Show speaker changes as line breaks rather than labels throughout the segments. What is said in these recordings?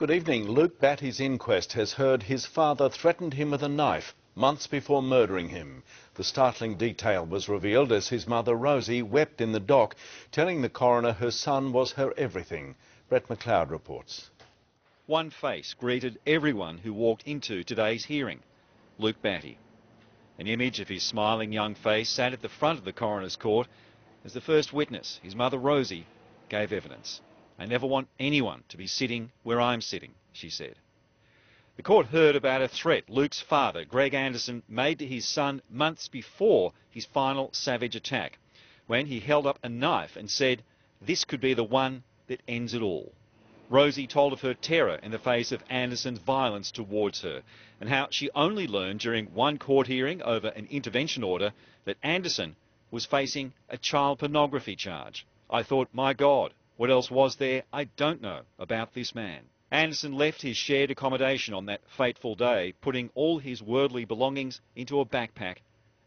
Good evening. Luke Batty's inquest has heard his father threatened him with a knife months before murdering him. The startling detail was revealed as his mother Rosie wept in the dock, telling the coroner her son was her everything. Brett McLeod reports.
One face greeted everyone who walked into today's hearing: Luke Batty. An image of his smiling young face sat at the front of the coroner's court as the first witness, his mother Rosie, gave evidence. "I never want anyone to be sitting where I'm sitting," she said. The court heard about a threat Luke's father, Greg Anderson, made to his son months before his final savage attack, when he held up a knife and said, "This could be the one that ends it all." Rosie told of her terror in the face of Anderson's violence towards her, and how she only learned during one court hearing over an intervention order that Anderson was facing a child pornography charge. "I thought, my God, what else was there I don't know about this man?" Anderson left his shared accommodation on that fateful day, putting all his worldly belongings into a backpack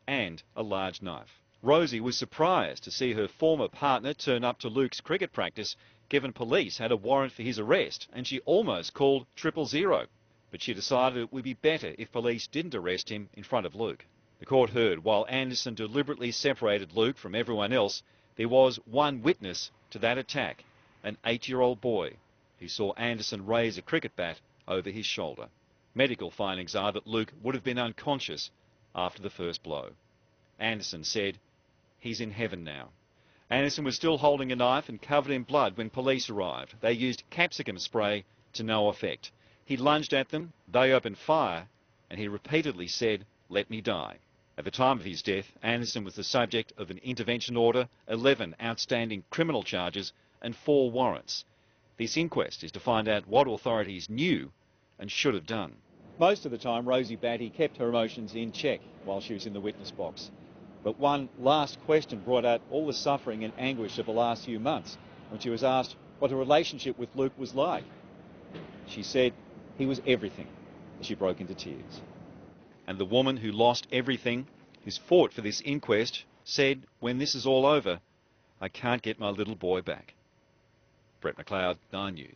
and a large knife. Rosie was surprised to see her former partner turn up to Luke's cricket practice, given police had a warrant for his arrest, and she almost called 000. But she decided it would be better if police didn't arrest him in front of Luke. The court heard while Anderson deliberately separated Luke from everyone else, there was one witness to that attack, an 8-year-old boy who saw Anderson raise a cricket bat over his shoulder. Medical findings are that Luke would have been unconscious after the first blow. Anderson said he's in heaven now. Anderson was still holding a knife and covered in blood when police arrived. They used capsicum spray to no effect. He lunged at them, they opened fire, and he repeatedly said, "Let me die." At the time of his death, Anderson was the subject of an intervention order, 11 outstanding criminal charges and 4 warrants. This inquest is to find out what authorities knew and should have done. Most of the time, Rosie Batty kept her emotions in check while she was in the witness box. But one last question brought out all the suffering and anguish of the last few months when she was asked what her relationship with Luke was like. She said he was everything as she broke into tears. And the woman who lost everything, who's fought for this inquest, said, "When this is all over, I can't get my little boy back." Brett McLeod, 9 News.